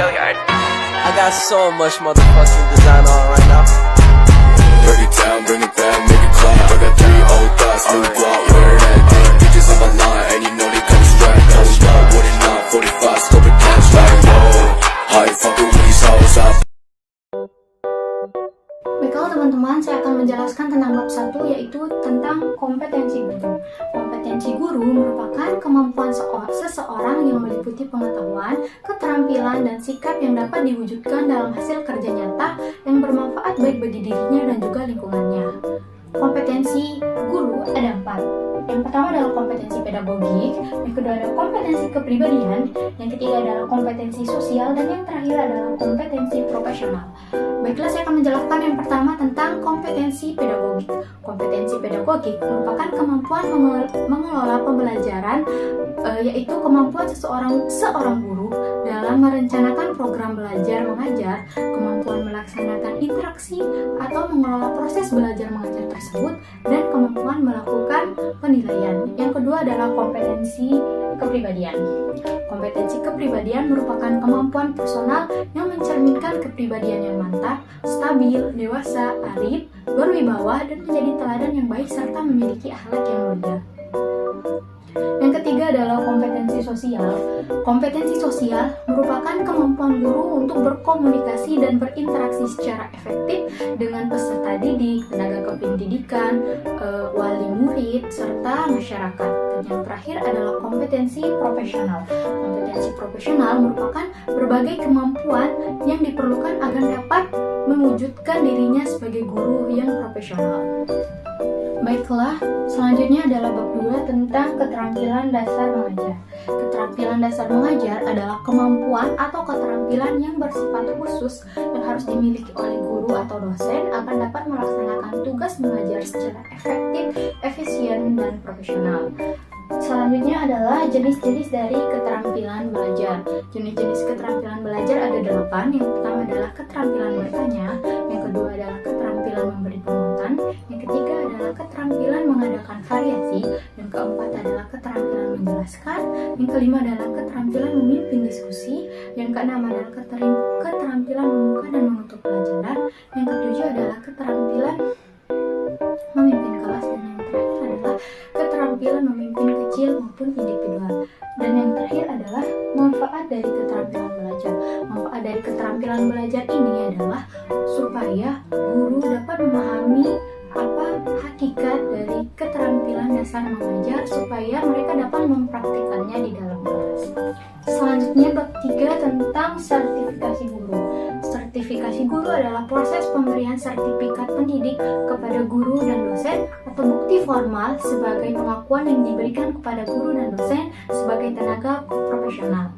I got so much motherfucking design on right now. Break it down, bring it back, make it clap. I got 3 old thoughts, new guap, wear that thing. Bitches on my line, and you know they come strapped. Hold up, what it not, 45, scope it cash like whoa. How you fucking with these hoes up? Baiklah teman-teman, saya akan menjelaskan tentang bab 1, yaitu tentang kompetensi guru. Kompetensi guru merupakan kemampuan seseorang yang meliputi pengetahuan, keterampilan, dan sikap yang dapat diwujudkan dalam hasil kerja nyata yang bermanfaat baik bagi dirinya dan juga lingkungannya. Kompetensi guru ada 4. Yang pertama adalah kompetensi pedagogik, yang kedua adalah kompetensi kepribadian, yang ketiga adalah kompetensi sosial, dan yang terakhir adalah kompetensi profesional. Baiklah, saya akan menjelaskan yang pertama tentang kompetensi pedagogik. Kompetensi pedagogik merupakan kemampuan mengelola pembelajaran, yaitu kemampuan seorang guru dalam merencanakan program belajar mengajar, kemampuan melaksanakan interaksi atau mengelola proses belajar mengajar tersebut, dan kemampuan melakukan penilaian. Yang kedua adalah kompetensi kepribadian. Kompetensi kepribadian merupakan kemampuan personal yang mencerminkan kepribadian yang mantap, stabil, dewasa, arif, berwibawa, dan menjadi teladan yang baik serta memiliki akhlak yang mulia. Yang ketiga adalah kompetensi sosial. Kompetensi sosial merupakan kemampuan guru untuk berkomunikasi dan berinteraksi secara efektif dengan peserta didik, tenaga kependidikan, wali murid, serta masyarakat. Dan yang terakhir adalah kompetensi profesional. Kompetensi profesional merupakan berbagai kemampuan yang diperlukan agar dapat mewujudkan dirinya sebagai guru yang profesional. Baiklah, selanjutnya adalah bab 2 tentang keterampilan dasar mengajar. Keterampilan dasar mengajar adalah kemampuan atau keterampilan yang bersifat khusus yang harus dimiliki oleh guru atau dosen agar dapat melaksanakan tugas mengajar secara efektif, efisien, dan profesional. Selanjutnya adalah jenis-jenis dari keterampilan belajar. Jenis-jenis keterampilan belajar ada 8. Yang pertama adalah keterampilan bertanya, yang kedua adalah keterampilan memberi penguatan, yang ketiga adalah keterampilan mengadakan variasi, yang keempat adalah keterampilan menjelaskan, yang kelima adalah keterampilan memimpin diskusi, yang keenam adalah keterampilan membuka dan menutup pelajaran, yang ketujuh adalah keterampilan memimpin kelas, dan yang terakhir adalah keterampilan memimpin kecil maupun individual. Dan yang terakhir adalah manfaat dari keterampilan belajar. Manfaat dari keterampilan belajar ini adalah supaya guru dapat memahami apa hakikat dari keterampilan dasar mengajar supaya mereka dapat mempraktikkannya di dalam kelas. Selanjutnya bab 3 tentang sertifikasi guru. Sertifikasi guru adalah proses pemberian sertifikat pendidik kepada guru dan dosen atau bukti formal sebagai pengakuan yang diberikan kepada guru dan dosen sebagai tenaga profesional.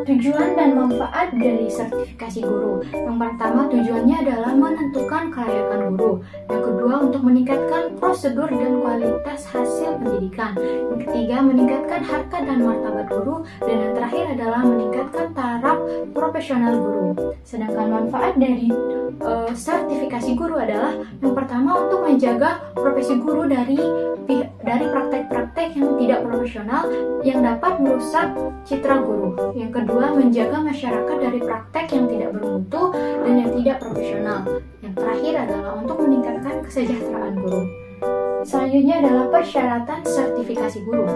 Tujuan dan manfaat dari sertifikasi guru. Yang pertama, tujuannya adalah menentukan kelayakan guru. Yang kedua, untuk meningkatkan prosedur dan kualitas hasil pendidikan. Yang ketiga, meningkatkan harkat dan martabat guru. Dan yang terakhir adalah meningkatkan taraf profesional guru. Sedangkan manfaat dari sertifikasi guru adalah yang pertama, untuk menjaga profesi guru dari praktek-praktek yang tidak profesional yang dapat merusak citra guru. Yang kedua, menjaga masyarakat dari praktek yang tidak bermutu dan yang tidak profesional. Yang terakhir adalah untuk meningkatkan kesejahteraan guru. Selanjutnya adalah persyaratan sertifikasi guru.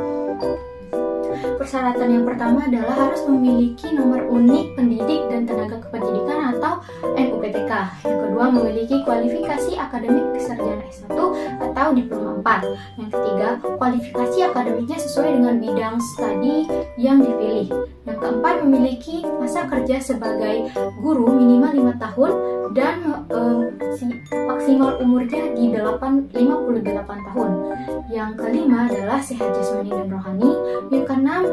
Persyaratan yang pertama adalah harus memiliki nomor unik pendidik dan tenaga kependidikan atau NUPTK. Yang kedua, memiliki kualifikasi akademik sarjana S1 atau diploma 4. Yang ketiga, kualifikasi akademiknya sesuai dengan bidang studi yang dipilih. Yang keempat, memiliki masa kerja sebagai guru minimal 5 tahun dan maksimal umurnya di 58 tahun. Yang kelima adalah sehat jasmani dan rohani. Yang keenam,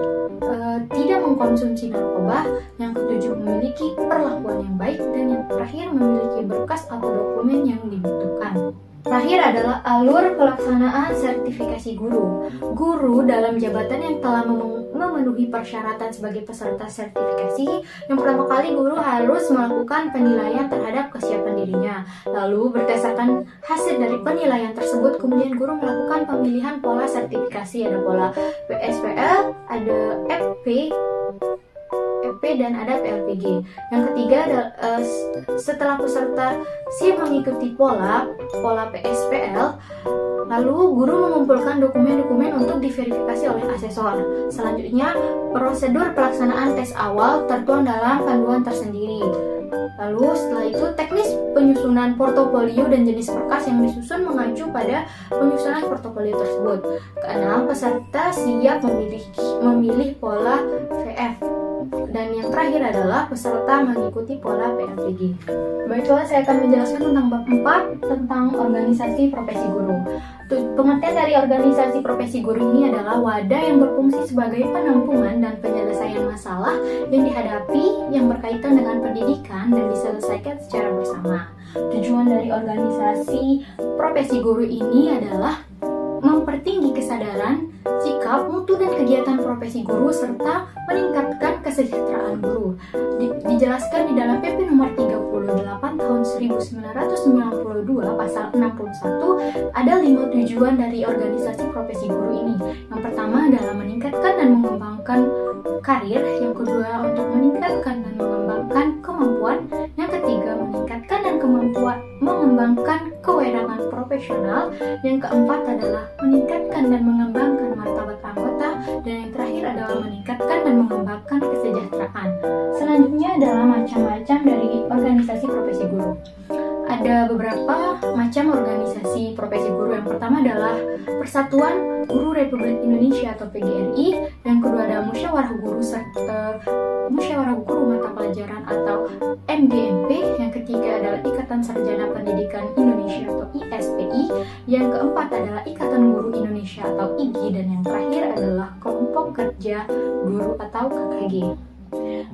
tidak mengkonsumsi narkoba. Yang ketujuh, memiliki perlakuan yang baik. Dan yang terakhir, memiliki berkas atau dokumen yang dibutuhkan. Terakhir adalah alur pelaksanaan sertifikasi guru. Guru dalam jabatan yang telah memenuhi persyaratan sebagai peserta sertifikasi, yang pertama kali guru harus melakukan penilaian terhadap kesiapan dirinya. Lalu berdasarkan hasil dari penilaian tersebut, kemudian guru melakukan pemilihan pola sertifikasi. Ada pola PSPL, ada FP PSP dan ada PLPG. Yang ketiga adalah setelah peserta siap mengikuti pola PSPL, lalu guru mengumpulkan dokumen-dokumen untuk diverifikasi oleh asesor. Selanjutnya, prosedur pelaksanaan tes awal tertuang dalam panduan tersendiri. Lalu setelah itu teknis penyusunan portofolio dan jenis berkas yang disusun mengacu pada penyusunan portofolio tersebut. Keenam, peserta siap memilih pola VF. Dan yang terakhir adalah peserta mengikuti pola PLPG. Baiklah, saya akan menjelaskan tentang bab 4 tentang organisasi profesi guru. Pengertian dari organisasi profesi guru ini adalah wadah yang berfungsi sebagai penampungan dan penyelesaian masalah yang dihadapi yang berkaitan dengan pendidikan dan diselesaikan secara bersama. Tujuan dari organisasi profesi guru ini adalah mempertinggi kesadaran, sikap, mutu, dan kegiatan profesi guru serta meningkatkan kesejahteraan guru. Dijelaskan di dalam PP nomor 38 tahun 1992 pasal 61 ada 5 tujuan dari organisasi profesi guru ini. Yang pertama adalah meningkatkan dan mengembangkan karir, yang kedua untuk meningkatkan dan mengembangkan kemampuan, yang ketiga meningkatkan dan mengembangkan kewenangan profesional, yang keempat adalah meningkatkan dan mengembangkan martabat anggota, dan yang terakhir adalah meningkatkan dan mengembangkan kesejahteraan. Selanjutnya adalah macam-macam dari organisasi profesi guru. Ada beberapa macam organisasi profesi guru. Yang pertama adalah Persatuan Guru Republik Indonesia atau PGRI, yang kedua adalah Musyawarah Guru serta Musyawarah Guru Mata Pelajaran atau MGMP, yang ketiga adalah Ikatan Sarjana Pendidikan Indonesia atau ISPI, yang keempat adalah Ikatan Guru Indonesia atau IGI, dan yang terakhir adalah Kelompok Kerja Guru atau KKG.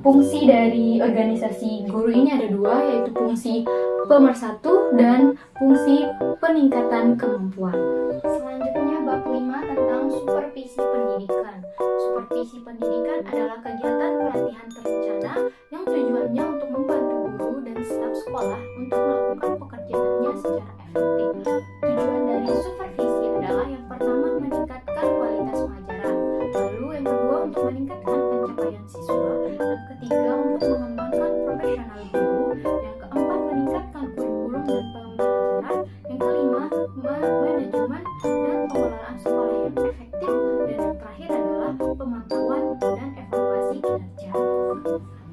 Fungsi dari organisasi guru ini ada dua, yaitu fungsi pemersatu dan fungsi peningkatan kemampuan. Selanjutnya bab 5 tentang supervisi pendidikan. Supervisi pendidikan adalah kegiatan pelatihan terencana yang tujuannya untuk membantu guru dan staf sekolah untuk melakukan pekerjaannya secara efektif. Tujuan dari supervisi adalah yang pertama meningkatkan kualitas pengajaran, lalu yang kedua untuk meningkatkan pencapaian siswa, yang ketiga untuk mengembangkan profesional guru, yang keempat meningkatkan kurikulum dan pembelajaran, yang kelima manajemen dan pengelolaan sekolah yang efektif, dan yang terakhir adalah pemantauan dan evaluasi kinerja.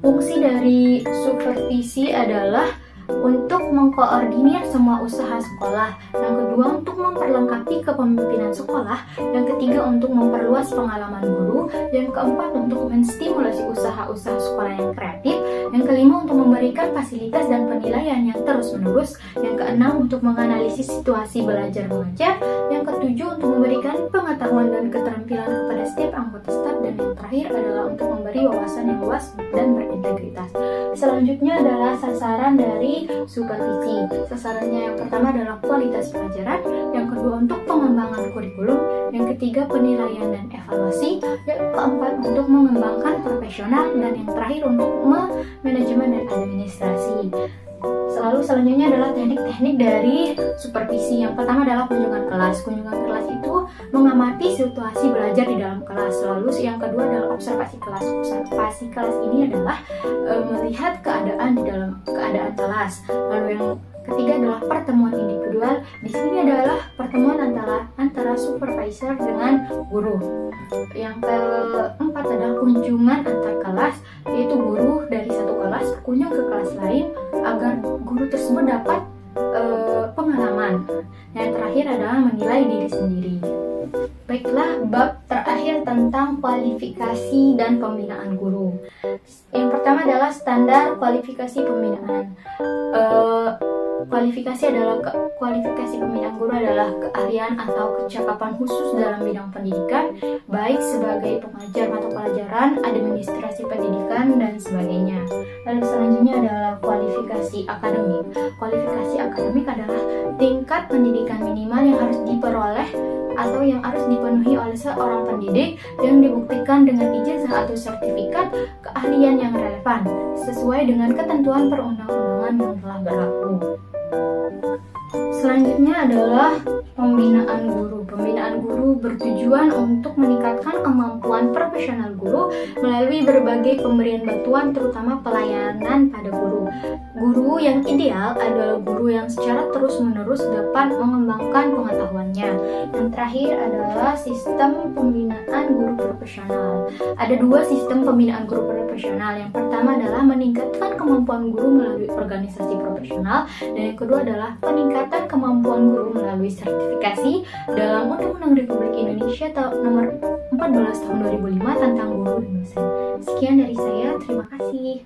Fungsi dari supervisi adalah untuk mengkoordinir semua usaha sekolah, yang kedua untuk memperlengkapi kepemimpinan sekolah, yang ketiga untuk memperluas pengalaman guru, yang keempat untuk menstimulasi usaha-usaha sekolah yang kreatif, yang kelima untuk memberikan fasilitas dan penilaian yang terus-menerus, yang keenam untuk menganalisis situasi belajar mengajar, yang ketujuh untuk memberikan pengetahuan dan keterampilan kepada setiap anggota staf, dan yang terakhir adalah untuk memberi wawasan yang luas dan berintegritas. Selanjutnya adalah sasaran dari supervisi. Sasarannya yang pertama adalah kualitas pelajaran, yang kedua untuk pengembangan kurikulum, yang ketiga penilaian dan evaluasi, yang keempat untuk mengembangkan profesional, dan yang terakhir untuk manajemen dan administrasi. Selanjutnya adalah teknik-teknik dari supervisi. Yang pertama adalah kunjungan kelas. Kunjungan kelas itu mengamati situasi belajar di dalam kelas. Lalu yang kedua adalah observasi kelas. Observasi kelas ini adalah melihat keadaan di dalam keadaan kelas. Lalu yang ketiga adalah pertemuan individual. Di sini adalah pertemuan antara supervisor dengan guru. Yang keempat adalah kunjungan antar kelas, yaitu guru dari satu kelas berkunjung ke kelas lain agar guru tersebut dapat pengalaman. Yang terakhir adalah menilai diri sendiri. Baiklah, bab terakhir tentang kualifikasi dan pembinaan guru. Yang pertama adalah standar kualifikasi pembinaan. Kualifikasi pembinaan guru adalah keahlian atau kecakapan khusus dalam bidang pendidikan, baik sebagai pengajar mata pelajaran, administrasi pendidikan, dan sebagainya. Lalu selanjutnya adalah kualifikasi akademik. Kualifikasi akademik adalah tingkat pendidikan minimal yang harus diperoleh atau yang harus dipenuhi oleh seorang pendidik yang dibuktikan dengan ijazah atau sertifikat keahlian yang relevan sesuai dengan ketentuan perundang-undangan yang telah berlaku. Selanjutnya adalah pembinaan guru. Pembinaan guru bertujuan untuk meningkatkan kemampuan profesional guru melalui berbagai pemberian bantuan, terutama pelayanan pada guru. Guru yang ideal adalah guru yang secara terus-menerus dapat mengembangkan pengetahuannya. Yang terakhir adalah sistem pembinaan guru profesional. Ada dua sistem pembinaan guru profesional. Yang pertama adalah meningkatkan kemampuan guru melalui organisasi profesional, dan yang kedua adalah peningkatan kemampuan guru melalui sertifikasi dalam Undang-Undang Republik Indonesia nomor 14 tahun 2005 tentang guru dan dosen. Sekian dari saya, terima kasih.